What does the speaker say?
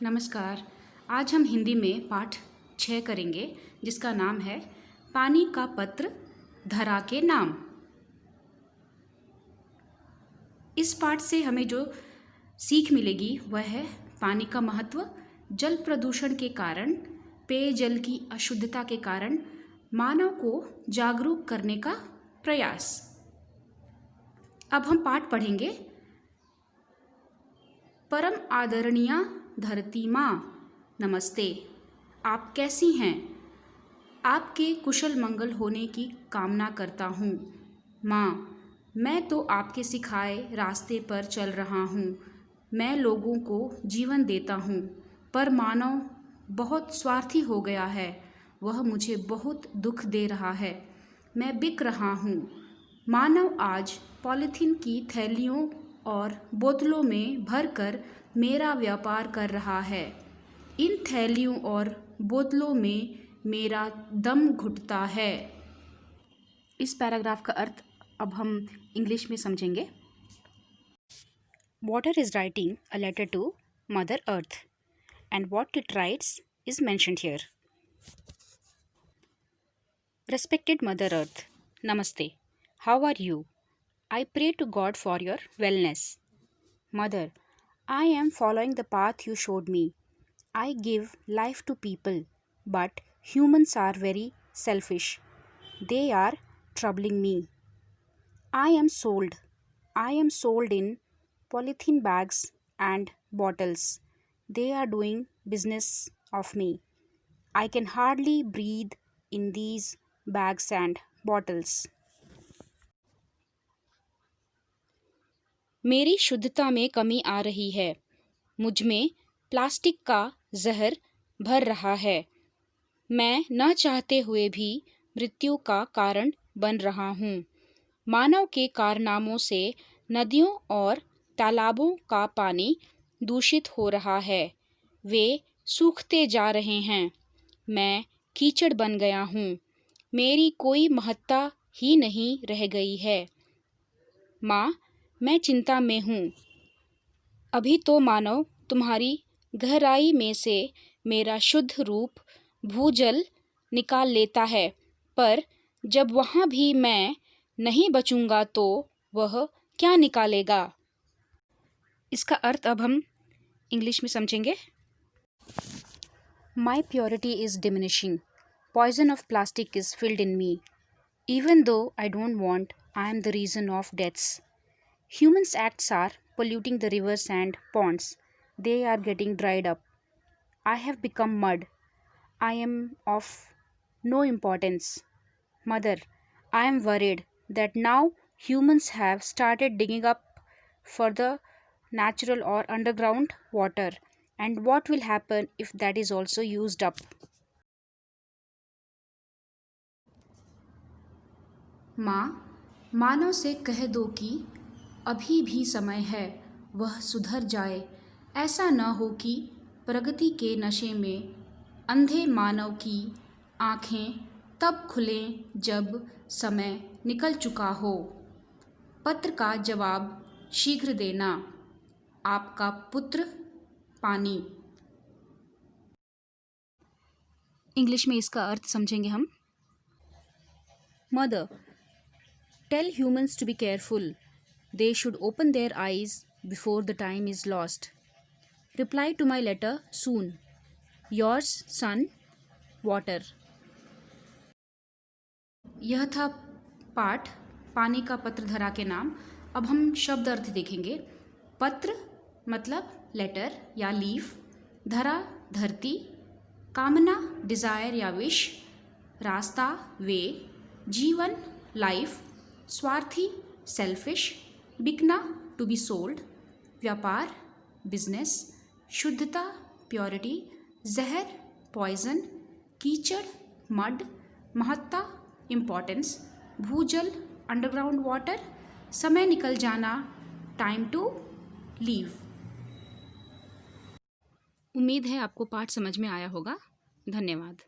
नमस्कार। आज हम हिंदी में पाठ 6 करेंगे जिसका नाम है पानी का पत्र धरा के नाम। इस पाठ से हमें जो सीख मिलेगी वह है पानी का महत्व, जल प्रदूषण के कारण, पेयजल की अशुद्धता के कारण मानव को जागरूक करने का प्रयास। अब हम पाठ पढ़ेंगे। परम आदरणीय धरती माँ, नमस्ते। आप कैसी हैं? आपके कुशल मंगल होने की कामना करता हूँ। माँ, मैं तो आपके सिखाए रास्ते पर चल रहा हूँ। मैं लोगों को जीवन देता हूँ, पर मानव बहुत स्वार्थी हो गया है। वह मुझे बहुत दुख दे रहा है। मैं बिक रहा हूँ। मानव आज पॉलीथीन की थैलियों और बोतलों में भरकर मेरा व्यापार कर रहा है। इन थैलियों और बोतलों में मेरा दम घुटता है। इस पैराग्राफ का अर्थ अब हम इंग्लिश में समझेंगे। Water is writing a letter to Mother Earth, and what it writes is mentioned here. Respected Mother Earth, Namaste. How are you? I pray to God for your wellness. Mother, I am following the path you showed me. I give life to people, but humans are very selfish. They are troubling me. I am sold. I am sold in polythene bags and bottles. They are doing business of me. I can hardly breathe in these bags and bottles. मेरी शुद्धता में कमी आ रही है। मुझ में plastic का जहर भर रहा है। मैं न चाहते हुए भी मृत्यु का कारण बन रहा हूँ। मानव के कारनामों से नदियों और तालाबों का पानी दूषित हो रहा है। वे सूखते जा रहे हैं। मैं कीचड़ बन गया हूँ। मेरी कोई महत्ता ही नहीं रह गई है। माँ, मैं चिंता में हूँ। अभी तो मानव तुम्हारी गहराई में से मेरा शुद्ध रूप भूजल निकाल लेता है, पर जब वहाँ भी मैं नहीं बचूंगा तो वह क्या निकालेगा? इसका अर्थ अब हम इंग्लिश में समझेंगे। My purity is diminishing. Poison of plastic is filled in me. Even though I don't want, I am the reason of deaths. Humans' acts are polluting the rivers and ponds. They are getting dried up. I have become mud. I am of no importance. Mother, I am worried that now humans have started digging up for the natural or underground water. And what will happen if that is also used up? माँ, मानव से कह दो कि अभी भी समय है, वह सुधर जाए। ऐसा न हो कि प्रगति के नशे में अंधे मानव की आँखें तब खुलें जब समय निकल चुका हो। पत्र का जवाब शीघ्र देना। आपका पुत्र पानी। इंग्लिश में इसका अर्थ समझेंगे हम। Mother, tell humans to be careful. They should open their eyes before the time is lost. Reply to my letter soon. Yours, son, water. यह था पाठ पानी का पत्र धरा के नाम। अब हम शब्द अर्थ देखेंगे। पत्र मतलब लेटर या लीफ, धरा धरती, कामना डिज़ायर या विश, रास्ता वे, जीवन लाइफ, स्वार्थी सेल्फिश, बिकना टू बी सोल्ड, व्यापार बिजनेस, शुद्धता प्योरिटी, जहर पॉइजन, कीचड़ मड, महत्ता इम्पॉर्टेंस, भूजल अंडरग्राउंड वाटर, समय निकल जाना टाइम टू लीव। उम्मीद है आपको पाठ समझ में आया होगा। धन्यवाद।